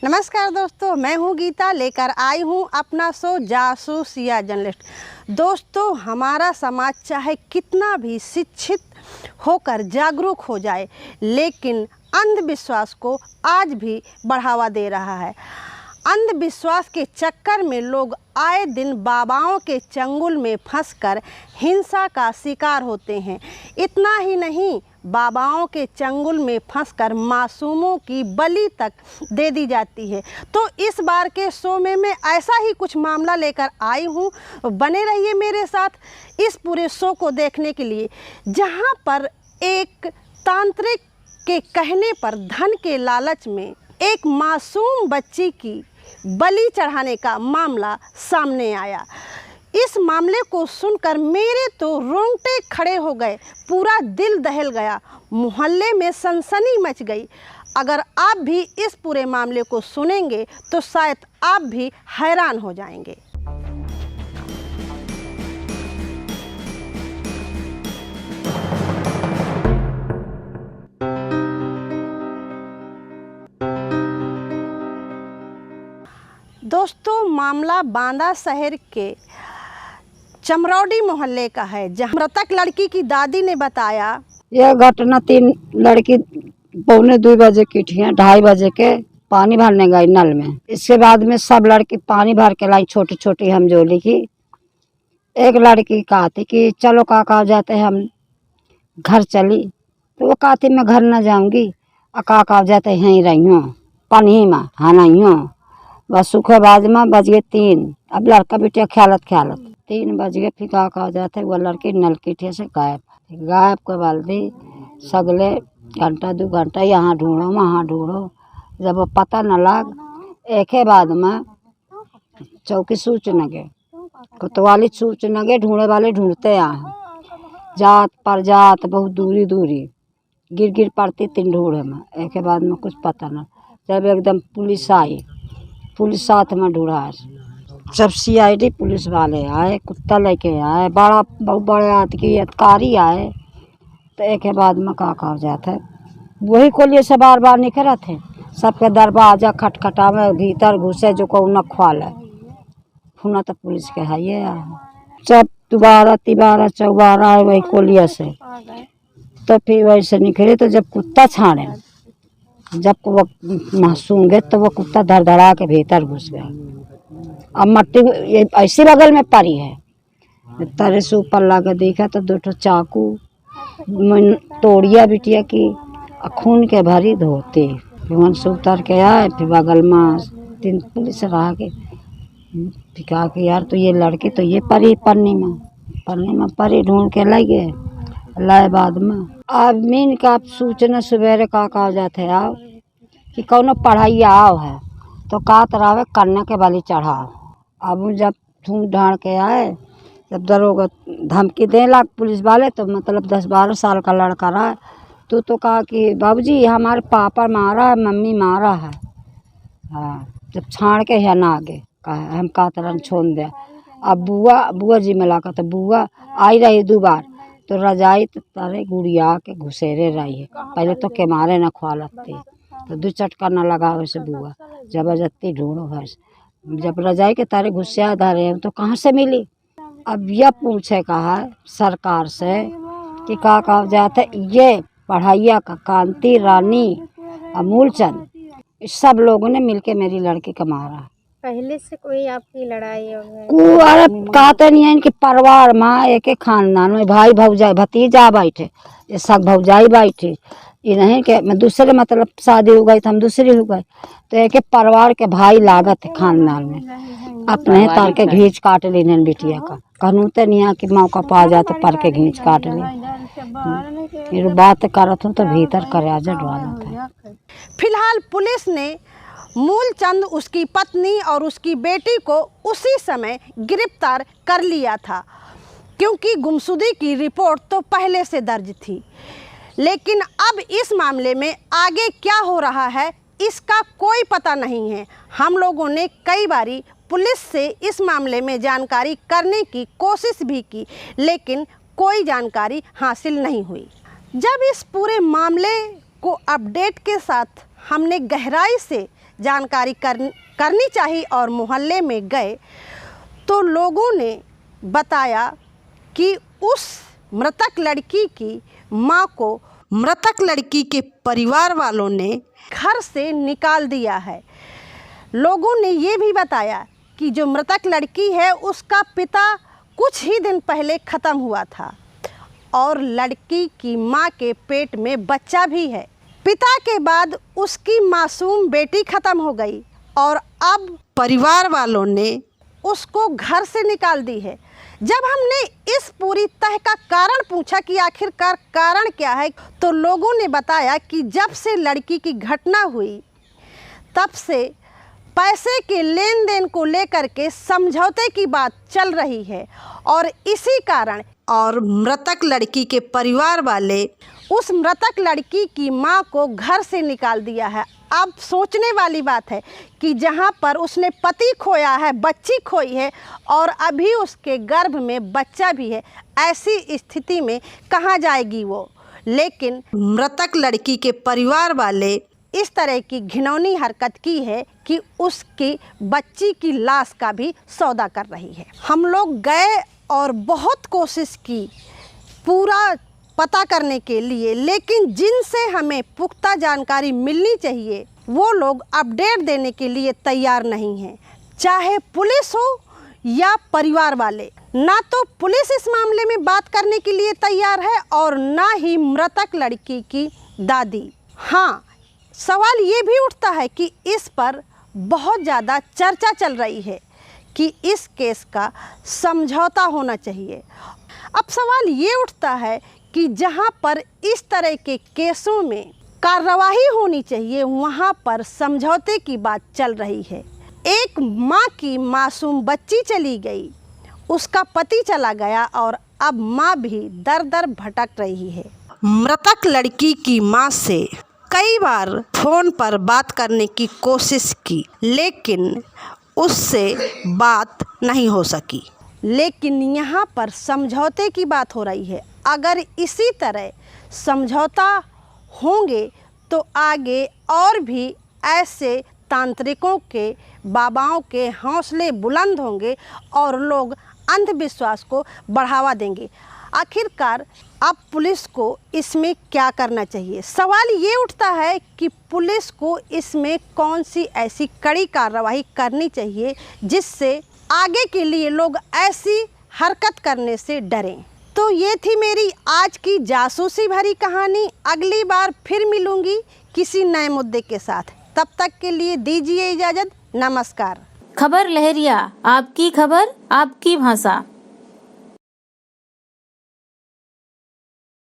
नमस्कार दोस्तों, मैं हूं गीता, लेकर आई हूं अपना शो जासूस या जर्नलिस्ट। दोस्तों, हमारा समाज चाहे कितना भी शिक्षित होकर जागरूक हो जाए, लेकिन अंधविश्वास को आज भी बढ़ावा दे रहा है। अंधविश्वास के चक्कर में लोग आए दिन बाबाओं के चंगुल में फंसकर हिंसा का शिकार होते हैं। इतना ही नहीं, बाबाओं के चंगुल में फंसकर मासूमों की बलि तक दे दी जाती है। तो इस बार के शो में मैं ऐसा ही कुछ मामला लेकर आई हूँ। बने रहिए मेरे साथ इस पूरे शो को देखने के लिए, जहाँ पर एक तांत्रिक के कहने पर धन के लालच में एक मासूम बच्ची की बलि चढ़ाने का मामला सामने आया। इस मामले को सुनकर मेरे तो रोंगटे खड़े हो गए, पूरा दिल दहल गया, मोहल्ले में सनसनी मच गई। अगर आप भी इस पूरे मामले को सुनेंगे तो शायद आप भी हैरान हो जाएंगे। दोस्तों, मामला बांदा शहर के चमरौडी मोहल्ले का है, जहां मृतक लड़की की दादी ने बताया, यह घटना 3 लड़की 1:45 बजे की थी। 2:30 बजे के पानी भरने गई नल में। इसके बाद में सब लड़की पानी भर के लाई, छोटी छोटी हमजोली की। एक लड़की कहती कि चलो काका जाते हैं, हम घर चली। तो वो कहती मैं घर न जाऊंगी, काका जाते यहीं रही हूँ, पनी में नहीं हूँ। बस सुखे बाज में बज गए 3। अब लड़का बिटिया ख्यालत 3 बज गए। फिर काका जाते वो लड़की नलकी ठे से गायब के बाल्दी सगले घंटा 2 घंटा यहाँ ढूंढो वहाँ ढूंढो। जब वो पता न लग, एक बाद में चौकी सूच न गए, कोतवाली सूच न गए, ढूंढे वाले ढूंढते आए। जात पर जात बहुत दूरी गिर पड़ती 3 ढूंढे में। एक बाद में कुछ पता न, जब एकदम पुलिस आई, पुलिस साथ में ढूंढा। जब CID पुलिस वाले आए, कुत्ता लेके आए, बहुत बड़े अधिकारी आए, तो एक बाद में का जाता है वही को लिए से बार निकला थे। सबके दरवाजा खटखटावे, भीतर घुसे जो को न खोले। हुना तो पुलिस के है ये। जब 12 चौबारा आए वही कोलिया से, तो फिर वैसे निकले। तो जब कुत्ता छाड़े, जब वो मासूम गए, तो वो कुत्ता धड़धड़ा के भीतर घुस गया। अब मट्टी ये ऐसी बगल में पड़ी है, तरह से ऊपर लगा देखा तो 2 चाकू तोड़िया बिटिया की, खून के भरी धोते। फिर से उतर के आए, फिर बगल में 3 पुलिस रह के कहा कि यार तो ये लड़की तो ये परी पन्नी में परी, ढूंढ के ले गए। लाए बाद में अब मीन का सूचना सवेरे का जाते आओ कि कौनो पढ़ाई आओ है, तो का तरावे कन्या के बलि चढ़ाओ। अब जब ढूंढ ढाड़ के आए, जब दरोगा धमकी दे लग पुलिस वाले, तो मतलब 10-12 साल का लड़का रहा। तो कहा कि बाबूजी हमारे पापा मारा है, मम्मी मारा है। हाँ, जब छाड़ के है ना आगे कहा हम का तरह छोड़ दे। अब बुआ जी मिला का, तो बुआ आई रही 2 बार, तो रजाई तारे गुड़िया के घुसेरे रही है। पहले तो के मारे न ख्वालती, तो 2 चटका न लगा वैसे बुआ जबरदस्ती ढूंढो है। जब रजाई के तारे घुसिया धरे तो कहाँ से मिली। अब यह पूछे कहा सरकार से कि का कहा जाते ये पढ़ाइया का कांति रानी अमूल चंद, सब लोगों ने मिलके मेरी लड़की को मारा। पहले से कोई आपकी लड़ाई हो गई? अरे कहते नहीं है इनके परिवार में एक खानदान में भाई भौजाई भतीजा बैठे, ये सब भौजाई बैठे। ये नहीं कि मैं दूसरे मतलब शादी हो गई तो हम दूसरी हो गए, तो एक परिवार के भाई लागत है खानदान में। अपने तार के घींच काट ली नन बिटिया का, कहूँ तो नहीं कि मौका पा जाते पर के घींच काट ली। ये बात करत हूँ तो भीतर कराजा डाला था। फिलहाल पुलिस ने मूलचंद, उसकी पत्नी और उसकी बेटी को उसी समय गिरफ्तार कर लिया था, क्योंकि गुमशुदगी की रिपोर्ट तो पहले से दर्ज थी। लेकिन अब इस मामले में आगे क्या हो रहा है इसका कोई पता नहीं है। हम लोगों ने कई बारी पुलिस से इस मामले में जानकारी करने की कोशिश भी की, लेकिन कोई जानकारी हासिल नहीं हुई। जब इस पूरे मामले को अपडेट के साथ हमने गहराई से जानकारी करनी चाहिए और मोहल्ले में गए तो लोगों ने बताया कि उस मृतक लड़की की मां को मृतक लड़की के परिवार वालों ने घर से निकाल दिया है। लोगों ने ये भी बताया कि जो मृतक लड़की है उसका पिता कुछ ही दिन पहले ख़त्म हुआ था और लड़की की मां के पेट में बच्चा भी है। पिता के बाद उसकी मासूम बेटी ख़त्म हो गई और अब परिवार वालों ने उसको घर से निकाल दी है। जब हमने इस पूरी तह का कारण पूछा कि आखिरकार कारण क्या है, तो लोगों ने बताया कि जब से लड़की की घटना हुई तब से पैसे के लेन देन को लेकर के समझौते की बात चल रही है और इसी कारण और मृतक लड़की के परिवार वाले उस मृतक लड़की की मां को घर से निकाल दिया है। अब सोचने वाली बात है कि जहां पर उसने पति खोया है, बच्ची खोई है और अभी उसके गर्भ में बच्चा भी है, ऐसी स्थिति में कहां जाएगी वो। लेकिन मृतक लड़की के परिवार वाले इस तरह की घिनौनी हरकत की है कि उसकी बच्ची की लाश का भी सौदा कर रही है। हम लोग गए और बहुत कोशिश की पूरा पता करने के लिए, लेकिन जिनसे हमें पुख्ता जानकारी मिलनी चाहिए वो लोग अपडेट देने के लिए तैयार नहीं हैं, चाहे पुलिस हो या परिवार वाले। ना तो पुलिस इस मामले में बात करने के लिए तैयार है और ना ही मृतक लड़की की दादी। हाँ, सवाल ये भी उठता है कि इस पर बहुत ज़्यादा चर्चा चल रही है कि इस केस का समझौता होना चाहिए। अब सवाल ये उठता है कि जहां पर इस तरह के केसों में कार्रवाई होनी चाहिए वहां पर समझौते की बात चल रही है। एक मां की मासूम बच्ची चली गई, उसका पति चला गया और अब मां भी दर दर भटक रही है। मृतक लड़की की मां से कई बार फ़ोन पर बात करने की कोशिश की, लेकिन उससे बात नहीं हो सकी। लेकिन यहाँ पर समझौते की बात हो रही है। अगर इसी तरह समझौता होंगे तो आगे और भी ऐसे तांत्रिकों के, बाबाओं के हौसले बुलंद होंगे और लोग अंधविश्वास को बढ़ावा देंगे। आखिरकार अब पुलिस को इसमें क्या करना चाहिए? सवाल ये उठता है कि पुलिस को इसमें कौन सी ऐसी कड़ी कार्रवाई करनी चाहिए जिससे आगे के लिए लोग ऐसी हरकत करने से डरें। तो ये थी मेरी आज की जासूसी भरी कहानी। अगली बार फिर मिलूंगी किसी नए मुद्दे के साथ। तब तक के लिए दीजिए इजाज़त। नमस्कार। खबर लहरिया, आपकी खबर आपकी भाषा।